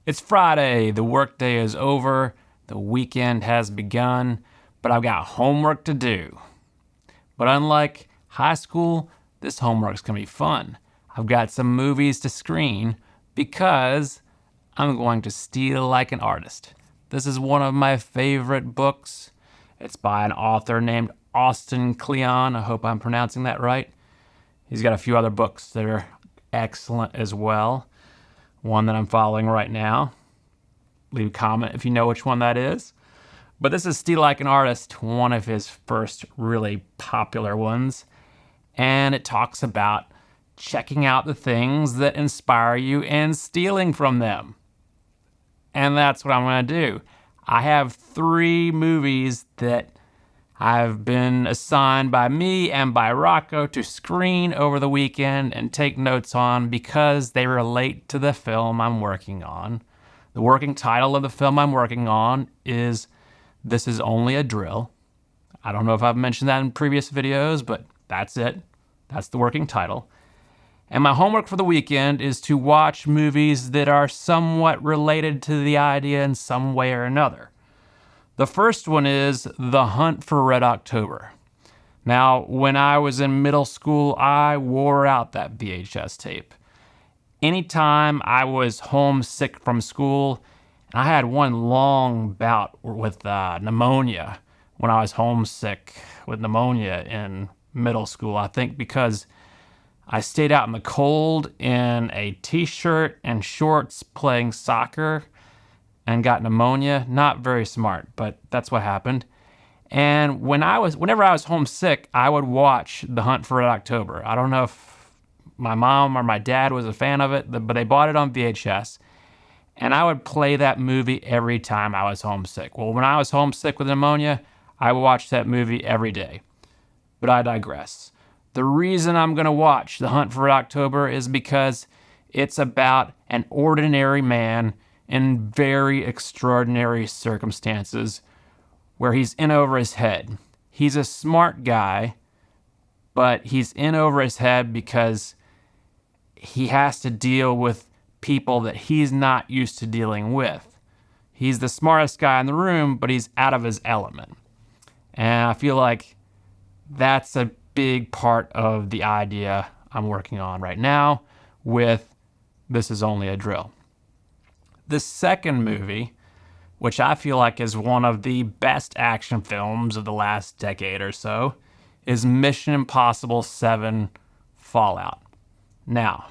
It's Friday, the workday is over, the weekend has begun, but I've got homework to do. But unlike high school, this homework's gonna be fun. I've got some movies to screen because I'm going to steal like an artist. This is one of my favorite books. It's by an author named Austin Kleon. I hope I'm pronouncing that right. He's got a few other books that are excellent as well. One that I'm following right now. Leave a comment if you know which one that is. But this is Steal Like an Artist, one of his first really popular ones. And it talks about checking out the things that inspire you and stealing from them. And that's what I'm going to do. I have 3 movies that I've been assigned by me and by Rocco to screen over the weekend and take notes on because they relate to the film I'm working on. The working title of the film I'm working on is This Is Only a Drill. I don't know if I've mentioned that in previous videos, but that's it. That's the working title. And my homework for the weekend is to watch movies that are somewhat related to the idea in some way or another. The first one is The Hunt for Red October. Now, when I was in middle school, I wore out that VHS tape. Anytime I was homesick from school, and I had one long bout with pneumonia when I was homesick with pneumonia in middle school, I think because I stayed out in the cold in a t-shirt and shorts playing soccer and got pneumonia. Not very smart, but that's what happened. And whenever I was homesick, I would watch The Hunt for Red October. I don't know if my mom or my dad was a fan of it, but they bought it on VHS. And I would play that movie every time I was homesick. Well, when I was homesick with pneumonia, I would watch that movie every day. But I digress. The reason I'm going to watch The Hunt for Red October is because it's about an ordinary man in very extraordinary circumstances where he's in over his head. He's a smart guy, but he's in over his head because he has to deal with people that he's not used to dealing with. He's the smartest guy in the room, but he's out of his element. And I feel like that's a big part of the idea I'm working on right now with This Is Only a Drill. The second movie, which I feel like is one of the best action films of the last decade or so, is Mission Impossible 7 Fallout. Now,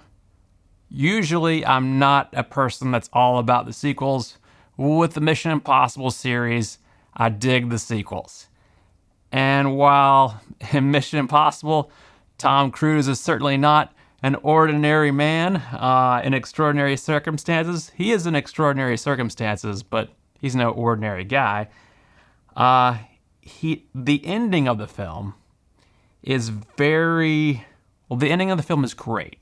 usually I'm not a person that's all about the sequels. With the Mission Impossible series, I dig the sequels. And while in Mission Impossible, Tom Cruise is certainly not an ordinary man in extraordinary circumstances. He is in extraordinary circumstances, but he's no ordinary guy. The ending of the film is the ending of the film is great.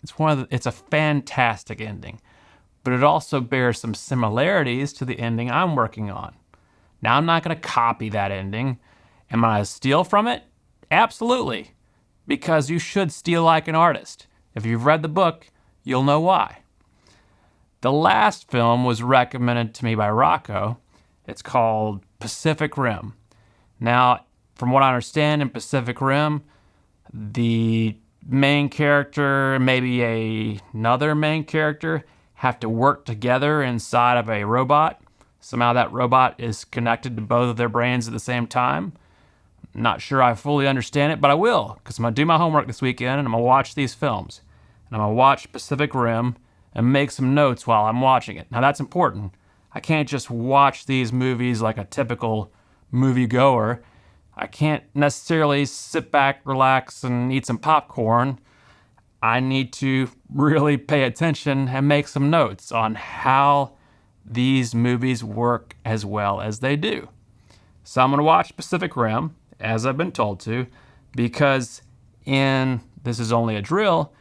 It's a fantastic ending, but it also bears some similarities to the ending I'm working on. Now, I'm not going to copy that ending. Am I going to steal from it? Absolutely, because you should steal like an artist. If you've read the book, you'll know why. The last film was recommended to me by Rocco. It's called Pacific Rim. Now, from what I understand in Pacific Rim, the main character, maybe another main character, have to work together inside of a robot. Somehow that robot is connected to both of their brains at the same time. Not sure I fully understand it, but I will, because I'm going to do my homework this weekend, and I'm going to watch these films. And I'm going to watch Pacific Rim and make some notes while I'm watching it. Now, that's important. I can't just watch these movies like a typical moviegoer. I can't necessarily sit back, relax, and eat some popcorn. I need to really pay attention and make some notes on how these movies work as well as they do. So I'm going to watch Pacific Rim, as I've been told to, because in This Is Only a Drill,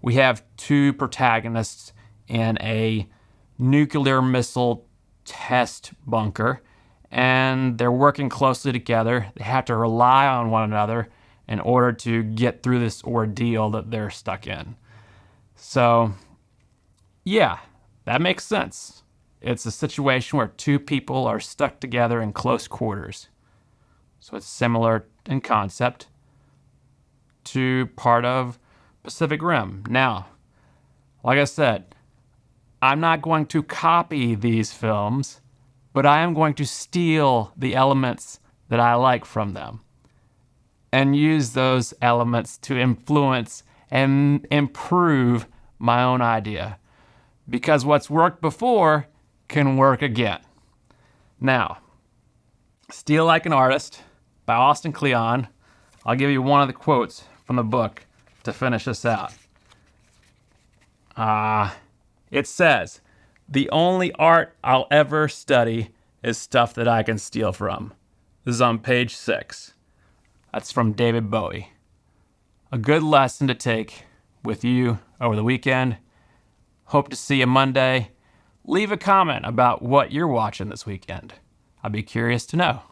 we have 2 protagonists in a nuclear missile test bunker, and they're working closely together. They have to rely on one another in order to get through this ordeal that they're stuck in. So, yeah, that makes sense. It's a situation where two people are stuck together in close quarters. So it's similar in concept to part of Pacific Rim. Now, like I said, I'm not going to copy these films, but I am going to steal the elements that I like from them and use those elements to influence and improve my own idea. Because what's worked before can work again. Now, Steal Like an Artist by Austin Kleon. I'll give you one of the quotes from the book to finish this out. It says, "The only art I'll ever study is stuff that I can steal from." This is on page 6. That's from David Bowie. A good lesson to take with you over the weekend. Hope to see you Monday. Leave a comment about what you're watching this weekend. I'd be curious to know.